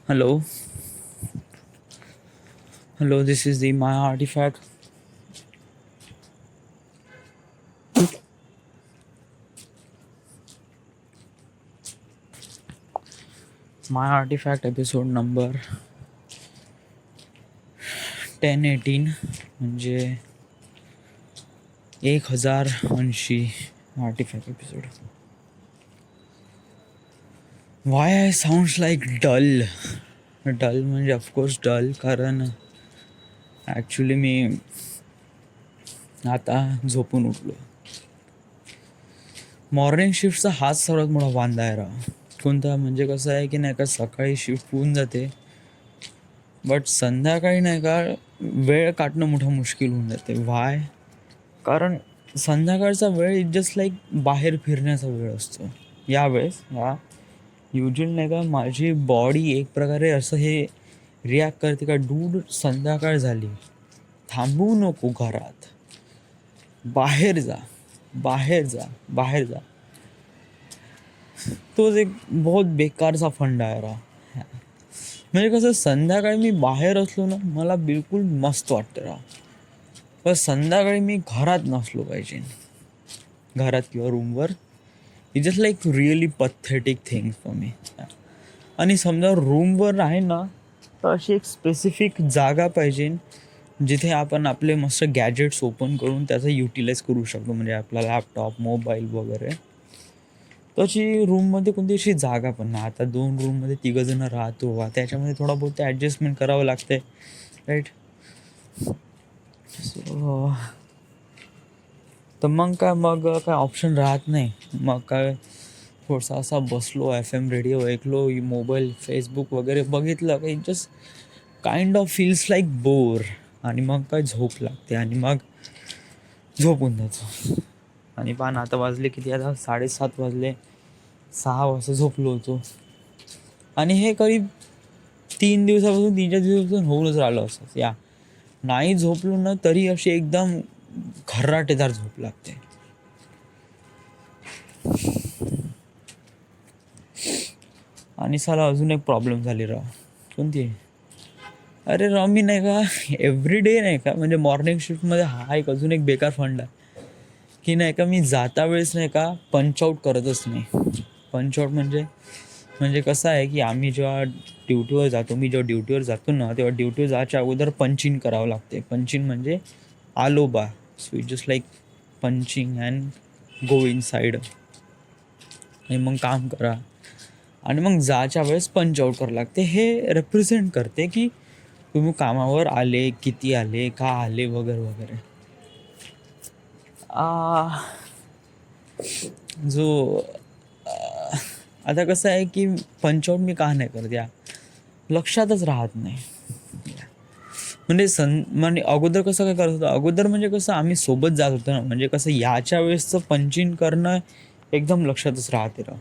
Hello, hello. This is the Maya artifact. Maya artifact episode number 1018 म्हणजे 1080 artifact episode. Why I sounds like dull? Dull म्हणजे of course dull, कारण actually मी आता झोपून उठलो. Morning शिफ्टचा हाच सर्वात मोठा वांदा आहे राव. कोणता म्हणजे कसं आहे की नाही का, सकाळी शिफ्ट होऊन जाते बट संध्याकाळी नाही का वेळ काढणं मोठं मुश्किल होऊन जाते. वाय? कारण संध्याकाळचा वेळ इज जस्ट लाईक बाहेर फिरण्याचा वेळ असतो. यावेळेस युजली नाही का माझी बॉडी एक प्रकारे असं हे रिॲक्ट करते का, डूड संध्याकाळ झाली, थांबू नको घरात, बाहेर जा बाहेर जा बाहेर जा. तोच एक बहुत बेकारचा फंडा आहे राव. म्हणजे कसं, संध्याकाळी मी बाहेर असलो ना मला बिलकुल मस्त वाटतं राव, पण संध्याकाळी मी घरात नसलो पाहिजे, घरात किंवा रूमवर. It just like really pathetic thing for me. आणि समजा रूमवर आहे ना तर अशी एक स्पेसिफिक जागा पाहिजे जिथे आपण आपले मस्त गॅजेट्स ओपन करून त्याचा युटिलाइज करू शकतो. म्हणजे आपला लॅपटॉप, मोबाईल वगैरे. तशी रूममध्ये कोणती अशी जागा पण नाही. आता 2 रूममध्ये 3 जण राहतो, त्याच्यामध्ये थोडा बहुत ॲडजस्टमेंट करावं लागते, राईट? सो तर मग काय ऑप्शन राहत नाही. मग काय थोडासा असा बसलो, FM रेडिओ ऐकलो, मोबाईल, फेसबुक वगैरे बघितलं की just kind of feels like bore. आणि मग काय झोप लागते आणि मग झोपून जातो. आणि पान आता वाजले किती, आता 7:30 वाजले. 6 वाजता झोपलो होतो. आणि हे करीब 3-4 दिवसापासून होऊनच राहिलं असं. नाही झोपलो ना तरी अशी एकदम खर्राटेदार झोप लागते. आणि साला अजून एक प्रॉब्लेम झाली राव. कोणती? अरे राव, मी नाही का एव्हरी डे नाही का, म्हणजे मॉर्निंग शिफ्टमध्ये हा एक अजून एक बेकार फंड आहे की नाही का, मी जाता वेळेस नाही का पंचआउट करतच नाही. पंचआउट म्हणजे कसं आहे की आम्ही जेव्हा ड्युटीवर जातो, मी जेव्हा ड्युटीवर जातो ना तेव्हा ड्युटीवर जायच्या अगोदर पंचिंग करावं लागते. पंचिंग म्हणजे आलो बा. So it just like punching and go in side आणि मग काम करा. आणि मग जायच्या वेळेस पंचआउट करावं लागते. हे रिप्रेझेंट करते की तुम्ही कामावर आले, किती आले, का आले वगैरे वगैरे. जो आता कसं आहे की पंचआउट मी का नाही करत, या लक्षातच राहत नाही. म्हणजे अगोदर कसं काय करत होतं, अगोदर म्हणजे कसं आम्ही सोबत जात होतो ना, म्हणजे कसं याच्या वेळेसचं पंचिंग करणं एकदम लक्षातच राहते राव.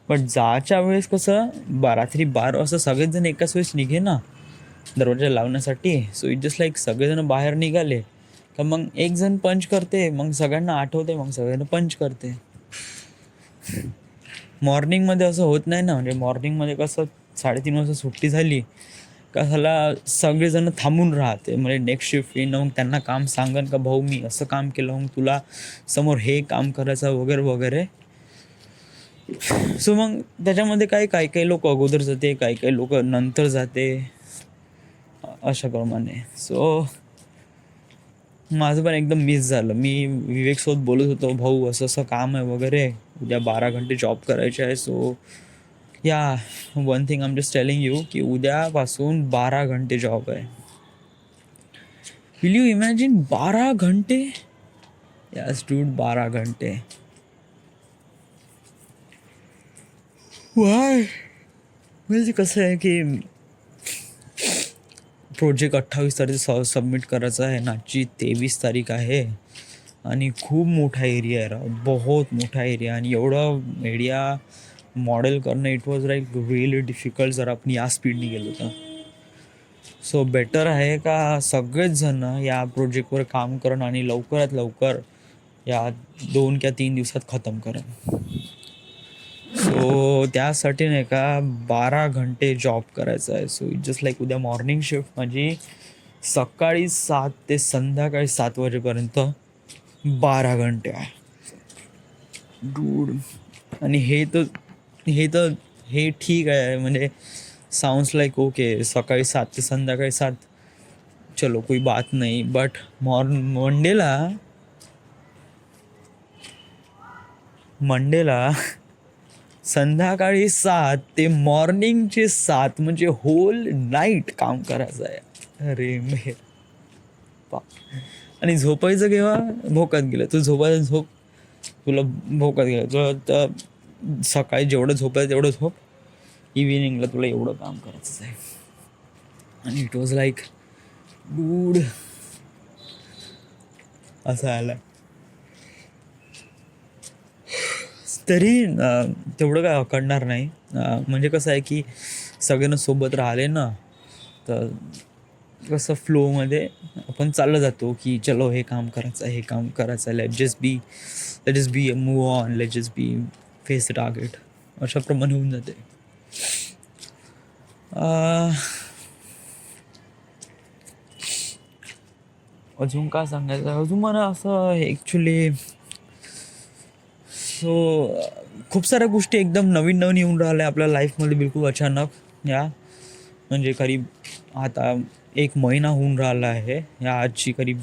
बट जायच्या वेळेस कसं रात्री 12 वाजता सगळेच जण एकाच वेळेस निघे ना दरवाजा लावण्यासाठी. सो इट जस्ट लाईक सगळेजण बाहेर निघाले तर मग एक जण पंच करते, मग सगळ्यांना आठवते, मग सगळ्यांना पंच करते. मॉर्निंगमध्ये असं होत नाही ना. म्हणजे मॉर्निंगमध्ये कसं 3:30 वाजता सुट्टी झाली का झाला सगळेजण थांबून राहते. म्हणजे नेक्स्ट शिफ्ट येईन, मग त्यांना काम सांगन का भाऊ मी असं काम केलं, मग तुला समोर हे काम करायचं वगैरे वगैरे. सो मग त्याच्यामध्ये काही लोक अगोदर जाते, काही लोक नंतर जाते, अशा प्रमाणे. सो माझं पण एकदम मिस झालं. मी विवेकसोबत बोलत होतो, भाऊ असं असं काम आहे वगैरे, उद्या 12 घंटे जॉब करायचे आहे. So one thing I am just telling you की उद्यापासून 12 घंटे जॉब आहे. विल यू इमॅजिन 12 घंटे? यस डूड, 12 घंटे. वाय? म्हणजे कसं आहे की प्रोजेक्ट 28 तारीख सबमिट करायचा आहे. आजची 23 तारीख आहे आणि खूप मोठा एरिया आहे राव, बहुत मोठा एरिया. आणि एवढा एरिया मॉडेल करणं it was like really difficult जर आपण या स्पीडने गेलो तर. सो बेटर आहे का सगळेच जण या प्रोजेक्टवर काम करणं आणि लवकरात लवकर या 2 किंवा 3 दिवसात खतम करणं. सो सो त्यासाठी नाही का 12 घंटे जॉब करायचा आहे. सो जस्ट लाईक उद्या मॉर्निंग शिफ्ट माझी सकाळी 7 ते संध्याकाळी 7 वाजेपर्यंत 12 घंटे आहे डूड. आणि हे तर हे ठीक आहे, म्हणजे साऊंड्स लाईक ओके, सकाळी 7 ते संध्याकाळी 7, चलो कोई बात नाही. बट मंडेला संध्याकाळी 7 ते मॉर्निंगचे 7 म्हणजे होल नाईट काम करायचं आहे. अरे मेर पा. आणि झोपायचं केव्हा? भोकात गेलं तू, झोपायचं झोप, तुला भोकात गेलं तुला तर सकाळी जेवढं झोपायचं तेवढं झोप, इव्हिनिंगला तुला एवढं काम करायचंच आहे. आणि इट वॉज लाईक डूड असं आलं. तरी तेवढं काय अकडणार नाही. म्हणजे कसं आहे की सगळ्यांना सोबत राहिले ना, तर कसं फ्लोमध्ये आपण चाललं जातो की चलो हे काम करायचं, हे काम करायचं, let just be move on, let just be face the target, अशाप्रमाणे होऊन जाते. अजून काय सांगायचं, अजून मला असं ॲक्च्युली सो खूप साऱ्या गोष्टी एकदम नवीन नवीन येऊन राहिल्या आपल्या लाईफमध्ये बिलकुल अचानक. या म्हणजे करीब आता 1 महिना होऊन राहिला आहे. या आजची करीब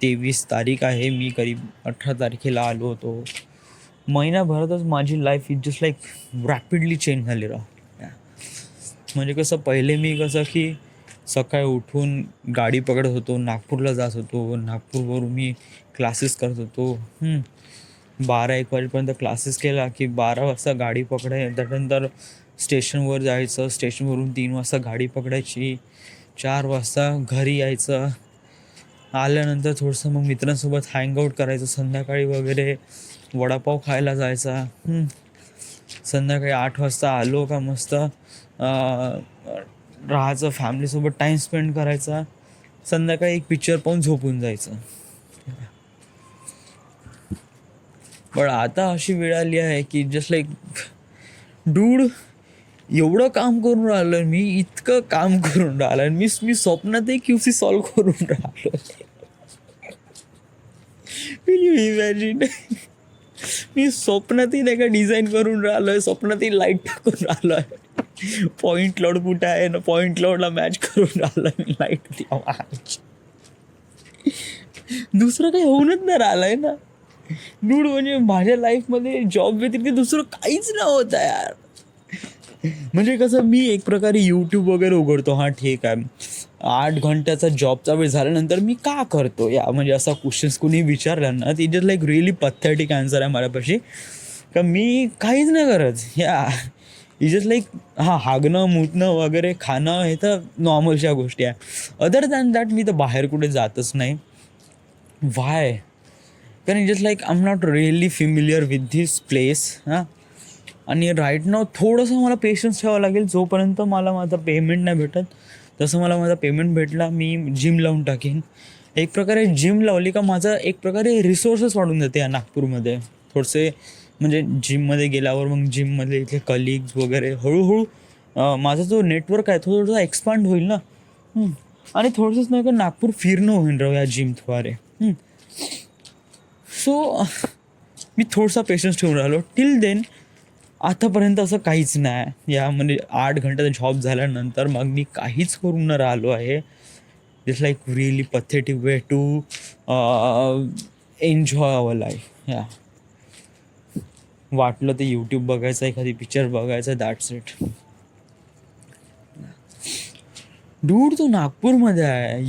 23 तारीख आहे. मी करीब 18 तारखेला आलो होतो. महिन्याभरातच माझी life is just like rapidly change झाली राव. म्हणजे कसं पहिले मी कसं की सकाळी उठून गाडी पकडत होतो, नागपूरला जात होतो, नागपूरवरून मी क्लासेस करत होतो. 12-1 वाजेपर्यंत क्लासेस केला की 12 वाजता गाडी त्यानंतर स्टेशनवर जायचं, स्टेशनवरून 3 वाजता गाडी पकडायची, 4 वाजता घरी यायचं. आल्यानंतर थोडंसं मग मित्रांसोबत हँगआउट करायचं, संध्याकाळी वगैरे वडापाव खायला जायचा. संध्याकाळी 8 वाजता आलो का मस्त राहायचं, फॅमिलीसोबत टाईम स्पेंड करायचा, संध्याकाळी एक पिक्चर पाहून झोपून जायचं. पण आता अशी वेळ आली आहे की जस्ट लाईक डूड, एवढं काम करून राहिलं मी, इतकं काम करून राहिलं मी स्वप्नातही QC सॉल्व करून राहिलो. Will you imagine? मी स्वप्नातही नाही का डिझाईन करून राहिलोय, स्वप्नातही लाईट टाकून राहिलोय, पॉइंट क्लाउड कुठे आहे ना, पॉइंट क्लाउडला मॅच करून राहिलोय मी लाईट. दुसरं काही होऊनच नाही राहिलंय ना डूड. म्हणजे माझ्या लाईफमध्ये जॉब व्यतिरिक्त दुसरं काहीच नव्हतं यार. म्हणजे कसं मी एक प्रकारे यूट्यूब वगैरे उघडतो, हां ठीक आहे, 8 घंट्याचा जॉबचा वेळ झाल्यानंतर मी का करतो या, म्हणजे असा क्वेश्चन्स कुणी विचारला ना, ती just like really pathetic answer आहे माझ्यापाशी, का मी काहीच नाही करत या. इज जस्ट लाईक हागणं, मुतणं वगैरे, खाणं, हे तर नॉर्मलच्या गोष्टी आहे. अदर दॅन दॅट मी तर बाहेर कुठे जातच नाही. वाय? कारण just like I am not really familiar with this place. आणि राईट नाव थोडंसं मला पेशन्स ठेवावं लागेल. जोपर्यंत मला माझा पेमेंट नाही भेटत, तसं मला माझा पेमेंट भेटला मी जिम लावून टाकेन. एक प्रकारे जिम लावली का माझा एक प्रकारे रिसोर्सेस वाढून जाते या नागपूरमध्ये थोडेसे. म्हणजे जिममध्ये गेल्यावर मग जिममधले इथले कलिग्स वगैरे हळूहळू माझा जो नेटवर्क आहे तो थोडासा एक्सपांड होईल ना. आणि थोडंसंच नाही का नागपूर फिरणं होईल राव या जिमद्वारे. सो मी थोडासा पेशन्स ठेवून राहिलो. टिल देन आतापर्यंत असं काहीच नाही या. म्हणजे 8 घंट्याचा जॉब झाल्यानंतर मग मी काहीच करून न राहिलो आहे. Just like really pathetic way to enjoy our life. या वाटलं तर यूट्यूब बघायचं, एखादी पिक्चर बघायचं, दॅट्स इट. डूड तू नागपूरमध्ये आहे,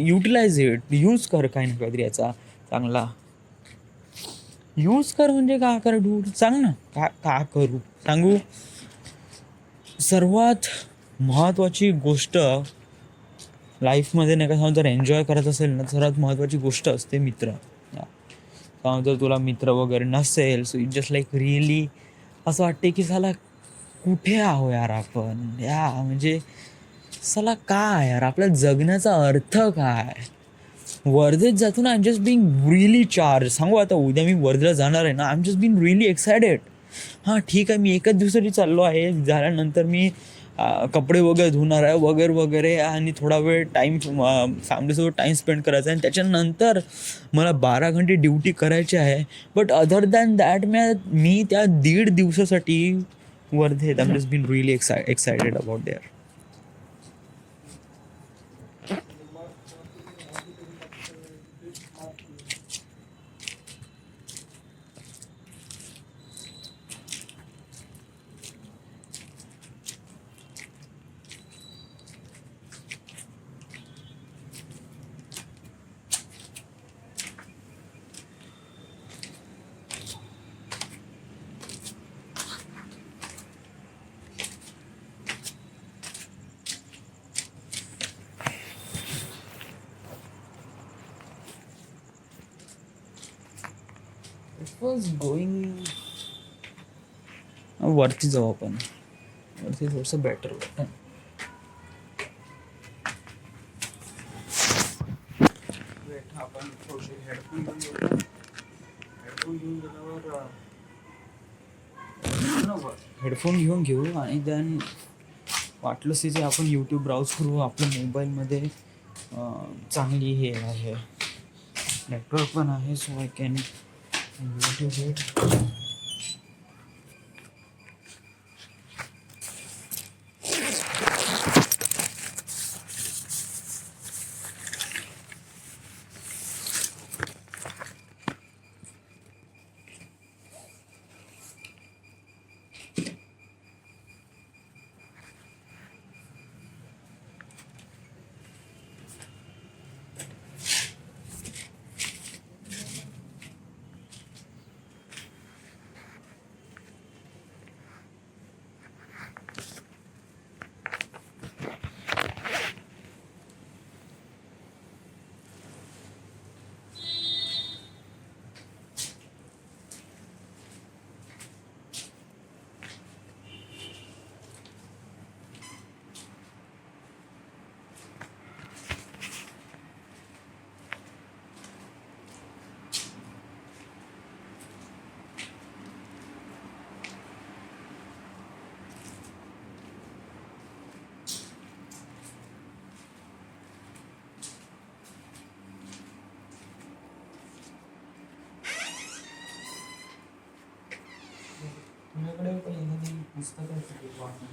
युटिलाइज इट, यूज कर काही ना काहीतरी याचा चांगला यूज कर. म्हणजे का कर डूड, सांग ना का करू सांगू. सर्वात महत्त्वाची गोष्ट लाईफमध्ये नाही का सांगू, जर एन्जॉय करत असेल ना, सर्वात महत्त्वाची गोष्ट असते मित्र. जर तुला मित्र वगैरे नसेल, so it just like really असं वाटते की साला कुठे आहो यार आपण या. म्हणजे साला काय यार, आपल्या जगण्याचा अर्थ काय. वर्धेत जातो ना, I am just being really charge. सांगू आता उद्या मी वर्धेला जाणार आहे ना, I am just being really excited. हां ठीक आहे, मी एकच दिवसासाठी चाललो आहे, झाल्यानंतर मी कपडे वगैरे धुणार आहे वगैरे वगैरे, आणि थोडा वेळ टाईम फॅमिलीसोबत टाईम स्पेंड करायचा आहे, आणि त्याच्यानंतर मला 12 घंटे ड्युटी करायची आहे. बट अदर दॅन दॅट मी त्या 1.5 दिवसासाठी वर्धेत I just been really excited about there. It was going. वरती जाऊ आपण, वरती थोडंसं बेटर वाटतं. आपण थोडेसे हेडफोन घेऊन गेलो, हेडफोन घेऊन गेल्यावर हेडफोन घेऊन घेऊ, आणि देन वाटलंच तिथे आपण यूट्यूब ब्राउज करू. आपल्या मोबाईलमध्ये चांगली हे आहे, नेटवर्क पण आहे, so I can YouTube it. तुझ्याकडे पण एखादी पुस्तकाची वाचन